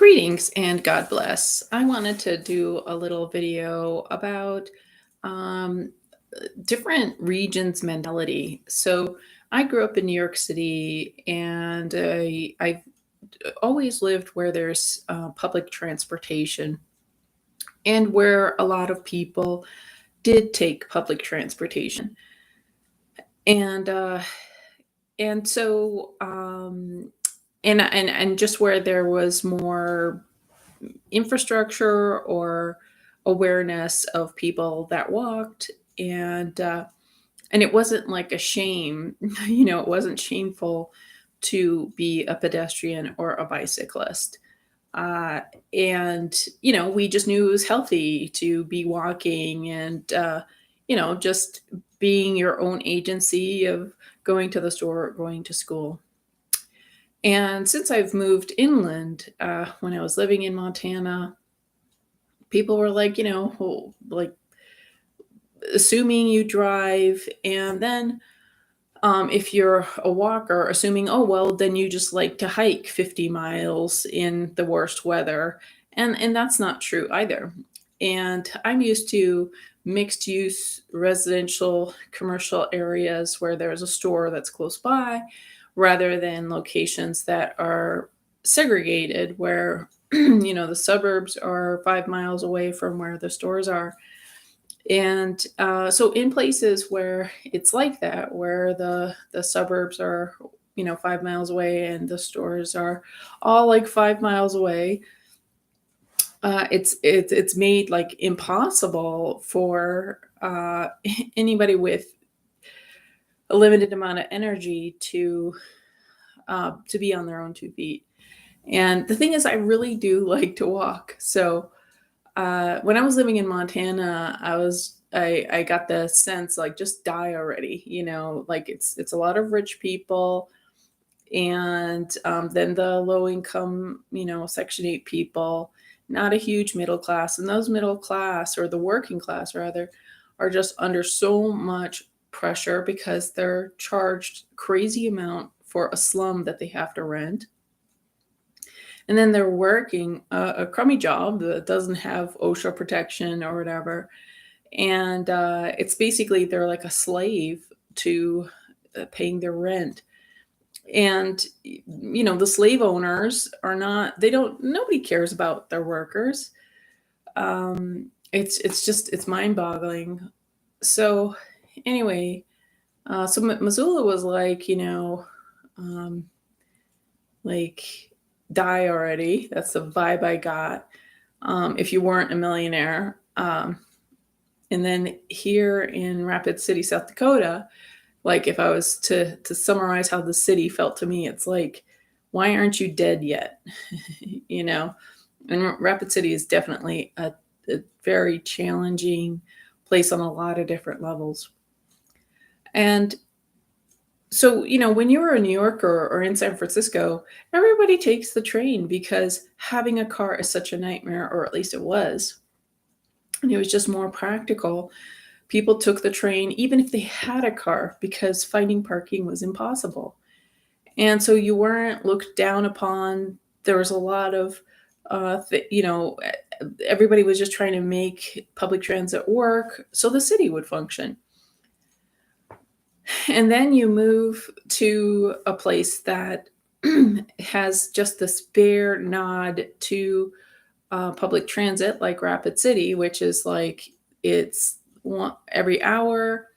Greetings and God bless. I wanted to do a little video about um, different regions' mentality. So, I grew up in New York City, and I've always lived where there's public transportation and where a lot of people did take public transportation. And and so and just where there was more infrastructure or awareness of people that walked, and it wasn't like a shame. It wasn't shameful to be a pedestrian or a bicyclist. uh, and we just knew it was healthy to be walking, and just being your own agency of going to the store or going to school. And since I've moved inland, when I was living in Montana, people were like, like assuming you drive, and then if you're a walker, assuming, oh well, then you just like to hike 50 miles in the worst weather, and that's not true either. And I'm used to mixed use residential commercial areas where there's a store that's close by, rather than locations that are segregated, where the suburbs are 5 miles away from where the stores are. And so in places where it's like that, where the suburbs are 5 miles away and the stores are all like 5 miles away, it's made like impossible for anybody with a limited amount of energy to be on their own 2 feet. And the thing is, I really do like to walk. So when I was living in Montana, I got the sense, like, just die already. Like, it's a lot of rich people, and then the low income, Section 8 people, not a huge middle class, and those middle class, or the working class rather, are just under so much pressure because they're charged crazy amount for a slum that they have to rent, and then they're working a crummy job that doesn't have OSHA protection or whatever. And it's basically, they're like a slave to paying their rent. And the slave owners are not, they don't, nobody cares about their workers. It's mind boggling. So anyway, so Missoula was like, um, like, die already. That's the vibe I got. If you weren't a millionaire. And then here in Rapid City, South Dakota, like, if I was to summarize how the city felt to me, it's like, why aren't you dead yet? you know, and Rapid City is definitely a very challenging place on a lot of different levels. And so, when you're a New Yorker or in San Francisco, everybody takes the train because having a car is such a nightmare, or at least it was. And it was just more practical. People took the train, even if they had a car, because finding parking was impossible. And so you weren't looked down upon. There was a lot of, everybody was just trying to make public transit work so the city would function. And then you move to a place that has just this bare nod to public transit, like Rapid City, which is like, it's every hour,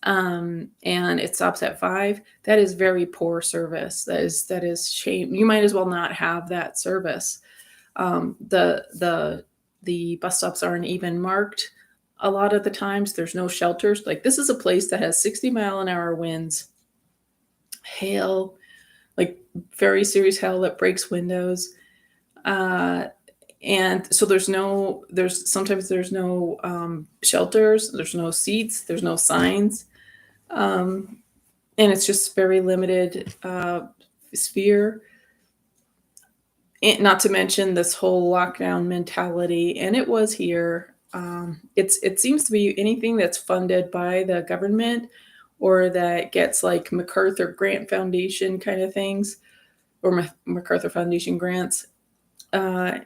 and it stops at 5. That is very poor service. That is shame. You might as well not have that service. The bus stops aren't even marked. A lot of the times there's no shelters. Like, this is a place that has 60-mile-an-hour winds, hail, like very serious hail that breaks windows. And so sometimes there's no shelters, there's no seats, there's no signs. And it's just very limited sphere. And not to mention this whole lockdown mentality, and it was here. It seems to be anything that's funded by the government, or that gets like MacArthur Grant Foundation kind of things, or MacArthur Foundation grants. uh,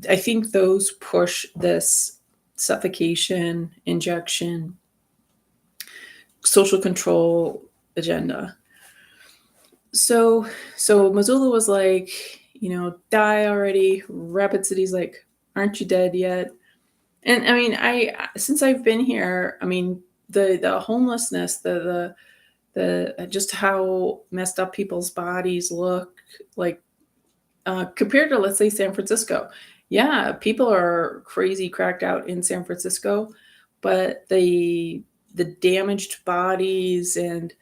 I think those push this suffocation, injection, social control agenda. So so Missoula was like, die already. Rapid City's like, aren't you dead yet? And I mean, I since I've been here, I mean, the homelessness, the just how messed up people's bodies look, like compared to, let's say, San Francisco. Yeah, people are crazy cracked out in San Francisco, but the damaged bodies, and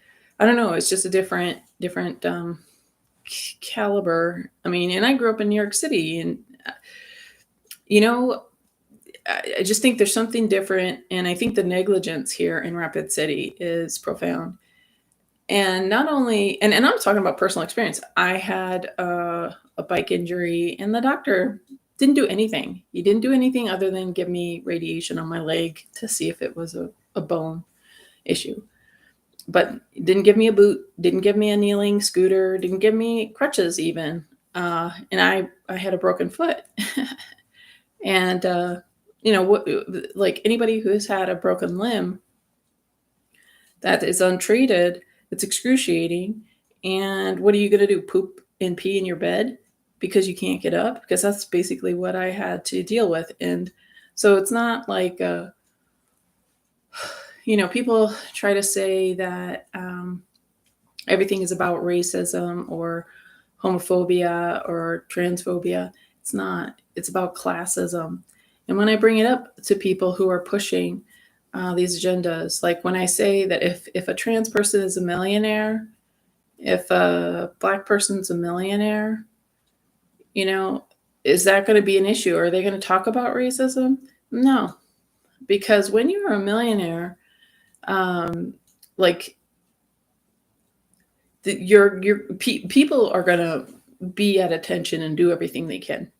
I don't know, it's just a different caliber. I mean, and I grew up in New York City, and you know, I just think there's something different, and I think the negligence here in Rapid City is profound. And not only, and I'm talking about personal experience. I had a bike injury, and the doctor didn't do anything. He didn't do anything other than give me radiation on my leg to see if it was a bone issue. But didn't give me a boot, didn't give me a kneeling scooter, didn't give me crutches even. And I had a broken foot. And, what, like anybody who's had a broken limb that is untreated, it's excruciating. And what are you going to do? Poop and pee in your bed because you can't get up? Because that's basically what I had to deal with. And so it's not like, people try to say that everything is about racism or homophobia or transphobia. It's not. It's about classism. And when I bring it up to people who are pushing these agendas, like when I say that if a trans person is a millionaire, if a black person's a millionaire, you know, is that going to be an issue? Are they going to talk about racism? No, because when you're a millionaire, like people are going to be at attention and do everything they can.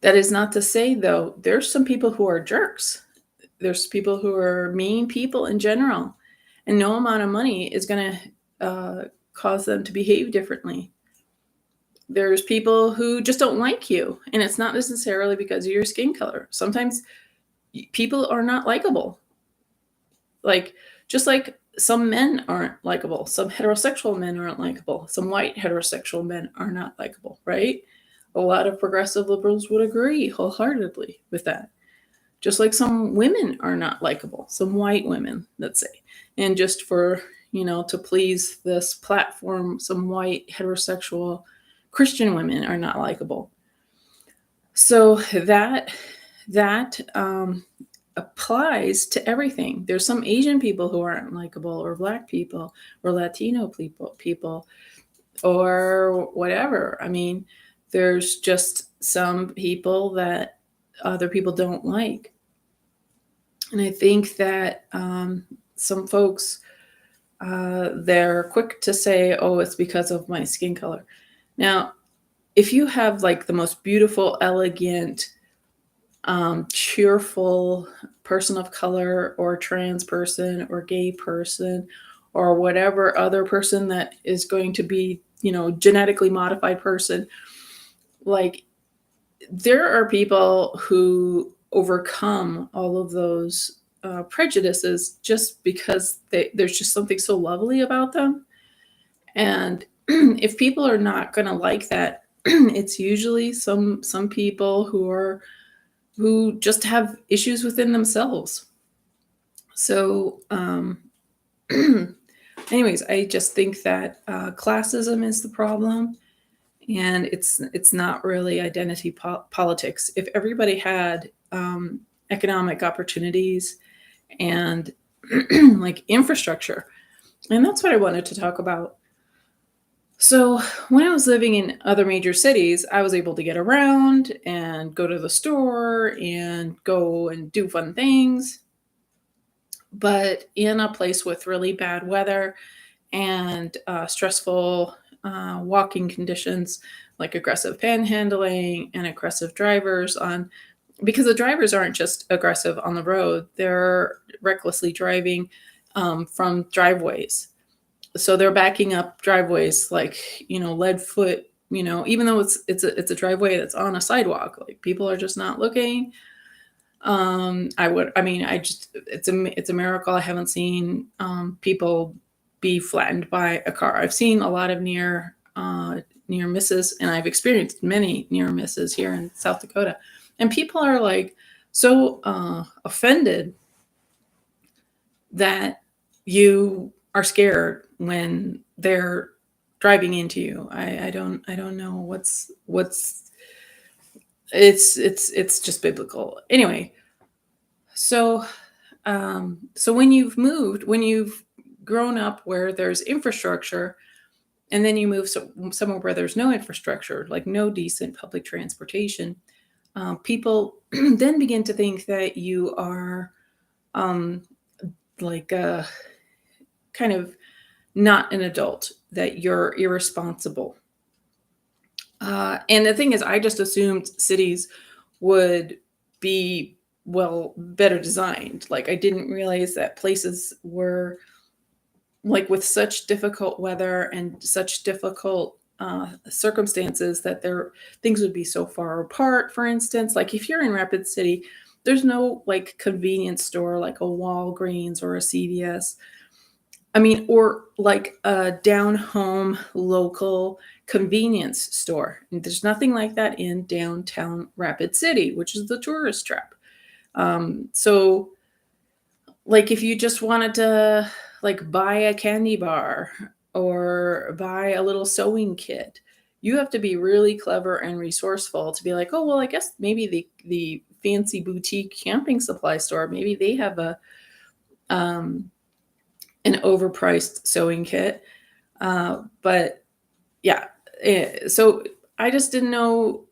That is not to say, though, there's some people who are jerks. There's people who are mean people in general, and no amount of money is going to cause them to behave differently. There's people who just don't like you, and it's not necessarily because of your skin color. Sometimes people are not likable. Like, just like some men aren't likable, some heterosexual men aren't likable, some white heterosexual men are not likable, right? A lot of progressive liberals would agree wholeheartedly with that. Just like some women are not likable, some white women, let's say. And just for, to please this platform, some white heterosexual Christian women are not likable. So that applies to everything. There's some Asian people who aren't likable, or black people, or Latino people, or whatever. I mean, there's just some people that other people don't like. And I think that some folks, they're quick to say, oh, it's because of my skin color. Now, if you have like the most beautiful, elegant, cheerful person of color, or trans person, or gay person, or whatever other person that is going to be, genetically modified person, like there are people who overcome all of those prejudices just because there's just something so lovely about them. And if people are not going to like that, it's usually some people who just have issues within themselves. So, anyways, I just think that classism is the problem, and it's not really identity politics. If everybody had economic opportunities and like infrastructure, and that's what I wanted to talk about. So when I was living in other major cities, I was able to get around and go to the store and go and do fun things. But in a place with really bad weather and stressful walking conditions, like aggressive panhandling and aggressive drivers because the drivers aren't just aggressive on the road, they're recklessly driving from driveways. So they're backing up driveways like, lead foot even though it's a driveway that's on a sidewalk, like people are just not looking. I just it's a miracle I haven't seen people be flattened by a car. I've seen a lot of near misses, and I've experienced many near misses here in South Dakota. And people are like so offended that you are scared when they're driving into you. I don't know what's it's just biblical. Anyway, so so when you've grown up where there's infrastructure, and then you move somewhere where there's no infrastructure, like no decent public transportation, people then begin to think that you are um, like kind of not an adult, that you're irresponsible. And the thing is, I just assumed cities would be well better designed. Like I didn't realize that places were like with such difficult weather and such difficult circumstances that their things would be so far apart. For instance, like if you're in Rapid City, there's no like convenience store like a Walgreens or a CVS. I mean, or like a down home local convenience store. There's nothing like that in downtown Rapid City, which is the tourist trap. So like if you just wanted to like buy a candy bar or buy a little sewing kit, you have to be really clever and resourceful to be like, oh well, I guess maybe the fancy boutique camping supply store, maybe they have a um an overpriced sewing kit. But yeah, so I just didn't know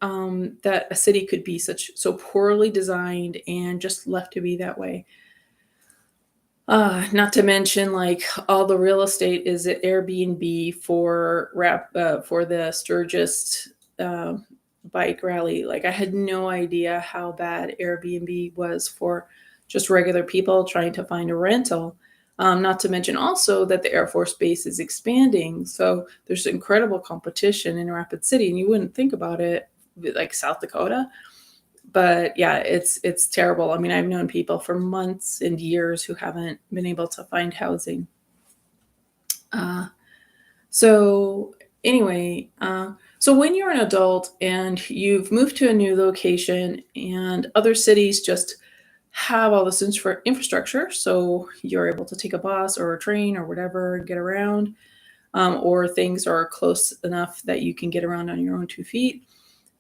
that a city could be so poorly designed and just left to be that way. Not to mention, like all the real estate is at Airbnb for the Sturgis uh, bike rally. Like I had no idea how bad Airbnb was for just regular people trying to find a rental. Not to mention also that the Air Force Base is expanding, so there's incredible competition in Rapid City, and you wouldn't think about it like South Dakota, but yeah, it's terrible. I mean, I've known people for months and years who haven't been able to find housing. Uh, so anyway, so when you're an adult and you've moved to a new location, and other cities just have all this infrastructure, so you're able to take a bus or a train or whatever and get around, or things are close enough that you can get around on your own 2 feet.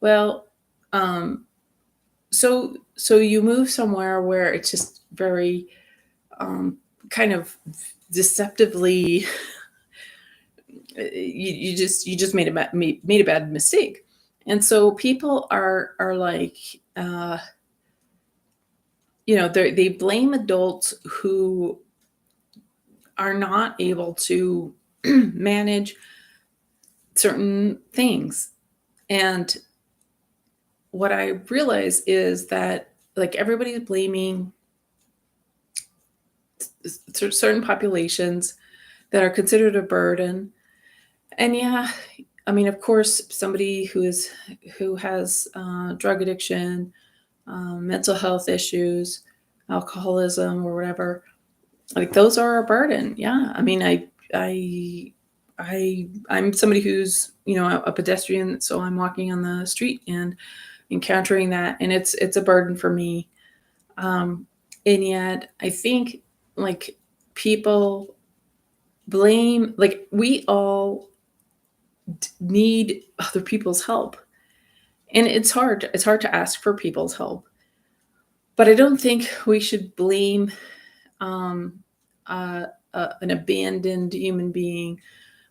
Well, um, so you move somewhere where it's just very um, kind of deceptively you just made a bad mistake, and so people are like they blame adults who are not able to manage certain things. And what I realize is that like everybody's blaming certain populations that are considered a burden. And yeah, I mean, of course, somebody who has drug addiction, mental health issues, alcoholism, or whatever, like those are a burden. Yeah, I mean, I'm somebody who's a pedestrian, so I'm walking on the street and encountering that, and it's a burden for me. Um, and yet, I think like people blame, like we all need other people's help, and it's hard to ask for people's help, but I don't think we should blame um, an abandoned human being.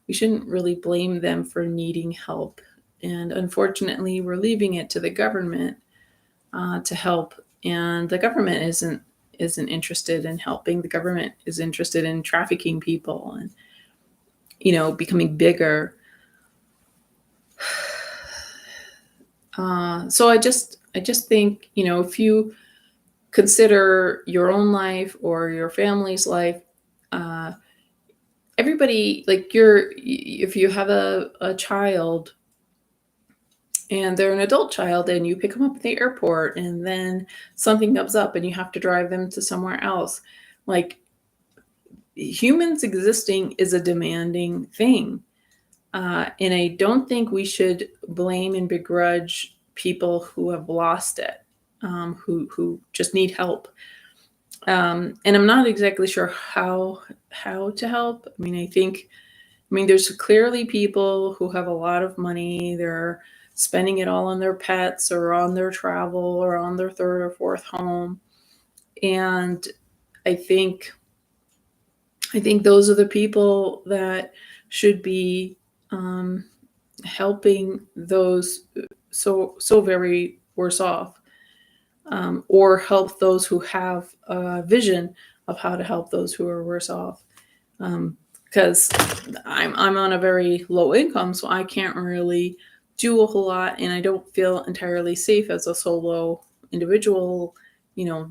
We shouldn't really blame them for needing help, and unfortunately we're leaving it to the government to help, and the government isn't interested in helping. The government is interested in trafficking people and becoming bigger. So I just think if you consider your own life or your family's life, uh, everybody, like if you have a child, and they're an adult child and you pick them up at the airport and then something comes up and you have to drive them to somewhere else. Like, humans existing is a demanding thing. And I don't think we should blame and begrudge people who have lost it, who just need help. And I'm not exactly sure how to help. I mean, there's clearly people who have a lot of money. They're spending it all on their pets or on their travel or on their third or fourth home. And I think I think those are the people that should be um, helping those so very worse off, or help those who have a vision of how to help those who are worse off. Because I'm on a very low income, so I can't really do a whole lot, and I don't feel entirely safe as a solo individual,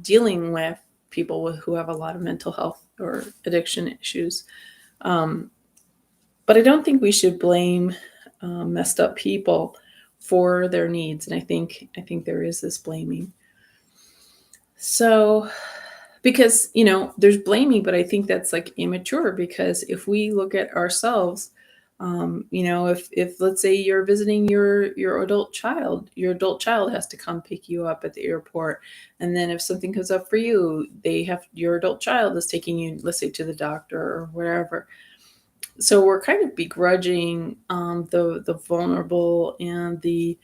dealing with people who have a lot of mental health or addiction issues. Um, but I don't think we should blame messed up people for their needs, and I think there is this blaming. So, because there's blaming, but I think that's like immature, because if we look at ourselves, if let's say you're visiting your adult child has to come pick you up at the airport, and then if something comes up for you, your adult child is taking you, let's say, to the doctor or wherever. So we're kind of begrudging the vulnerable and the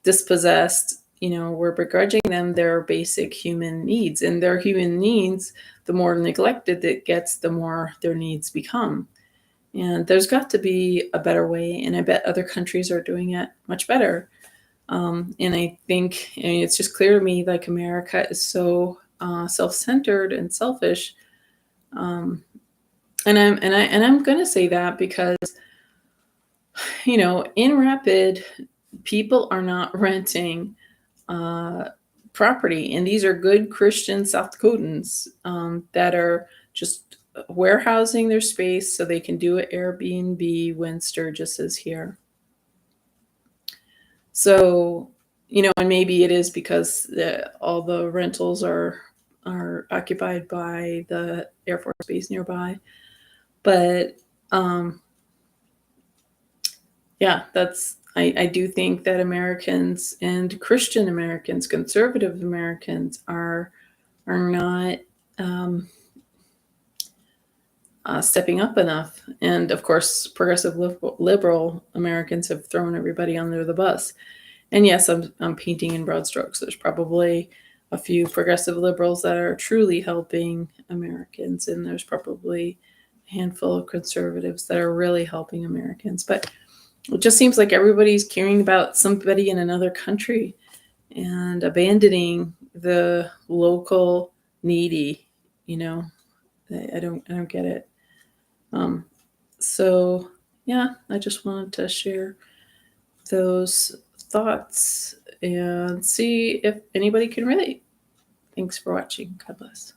dispossessed. We're begrudging them their basic human needs, and their human needs, the more neglected it gets, the more their needs become. And there's got to be a better way, and I bet other countries are doing it much better. And I mean, it's just clear to me, like, America is so self-centered and selfish. Um, and I'm going to say that because in Rapid, people are not renting uh, property, and these are good Christian South Dakotans that are just warehousing their space so they can do an Airbnb when Sturgis is here. So, and maybe it is because all the rentals are occupied by the Air Force Base nearby. But yeah, I do think that Americans and Christian Americans, conservative Americans, are not um, stepping up enough. And of course, progressive liberal Americans have thrown everybody under the bus. And yes, I'm painting in broad strokes. There's probably a few progressive liberals that are truly helping Americans, and there's probably a handful of conservatives that are really helping Americans. But it just seems like everybody's caring about somebody in another country and abandoning the local needy. You know, I don't get it. Um, so yeah, I just wanted to share those thoughts and see if anybody can relate. Thanks for watching. God bless.